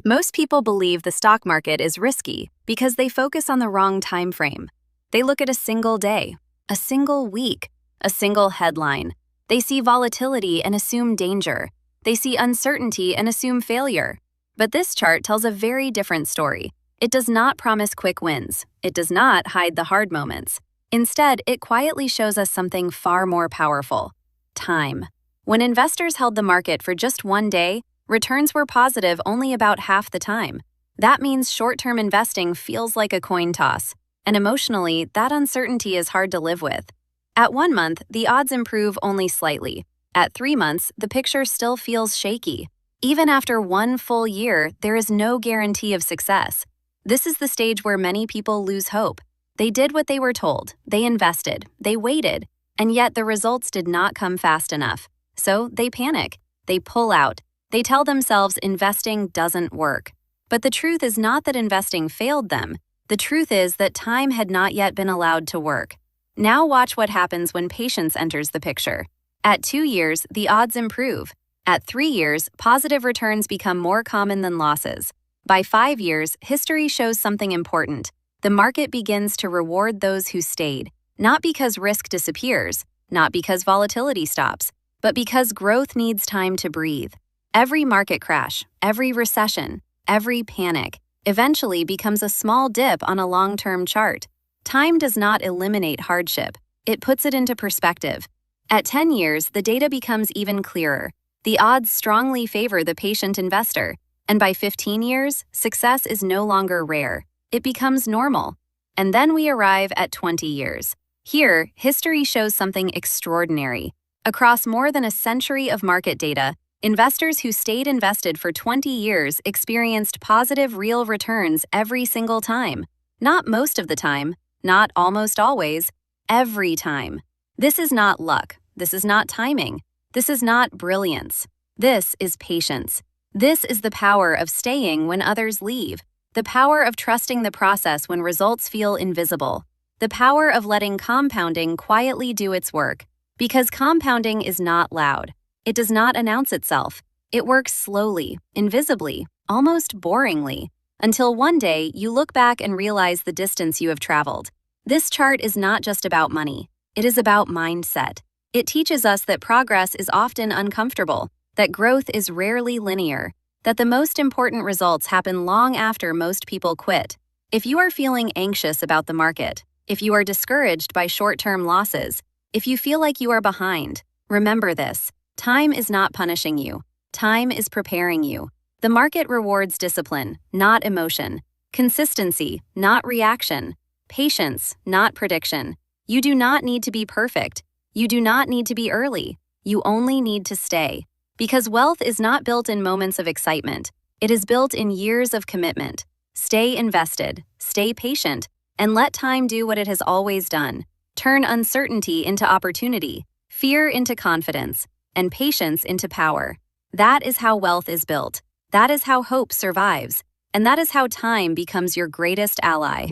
Most people believe the stock market is risky because they focus on the wrong time frame. They look at a single day, a single week, a single headline. They see volatility and assume danger. They see uncertainty and assume failure. But this chart tells a very different story. It does not promise quick wins. It does not hide the hard moments. Instead, it quietly shows us something far more powerful: time. When investors held the market for just one day, returns were positive only about half the time. That means short-term investing feels like a coin toss, and emotionally, that uncertainty is hard to live with. At 1 month, the odds improve only slightly. At 3 months, the picture still feels shaky. Even after 1 full year, there is no guarantee of success. This is the stage where many people lose hope. They did what they were told, they invested, they waited, and yet the results did not come fast enough. So they panic, they pull out. They tell themselves investing doesn't work. But the truth is not that investing failed them. The truth is that time had not yet been allowed to work. Now watch what happens when patience enters the picture. At 2 years, the odds improve. At 3 years, positive returns become more common than losses. By 5 years, history shows something important. The market begins to reward those who stayed, not because risk disappears, not because volatility stops, but because growth needs time to breathe. Every market crash, every recession, every panic eventually becomes a small dip on a long-term chart. Time does not eliminate hardship. It puts it into perspective. At 10 years, the data becomes even clearer. The odds strongly favor the patient investor. And by 15 years, success is no longer rare. It becomes normal. And then we arrive at 20 years. Here, history shows something extraordinary. Across more than a century of market data, investors who stayed invested for 20 years experienced positive real returns every single time. Not most of the time, not almost always, every time. This is not luck. This is not timing. This is not brilliance. This is patience. This is the power of staying when others leave. The power of trusting the process when results feel invisible. The power of letting compounding quietly do its work. Because compounding is not loud. It does not announce itself. It works slowly, invisibly, almost boringly, until one day you look back and realize the distance you have traveled. This chart is not just about money. It is about mindset. It teaches us that progress is often uncomfortable, that growth is rarely linear, that the most important results happen long after most people quit. If you are feeling anxious about the market, if you are discouraged by short-term losses, if you feel like you are behind, remember this. Time is not punishing you. Time is preparing you. The market rewards discipline, not emotion. Consistency, not reaction. Patience, not prediction. You do not need to be perfect. You do not need to be early. You only need to stay. Because wealth is not built in moments of excitement. It is built in years of commitment. Stay invested, stay patient, and let time do what it has always done. Turn uncertainty into opportunity, fear into confidence, and patience into power. That is how wealth is built. That is how hope survives. And that is how time becomes your greatest ally.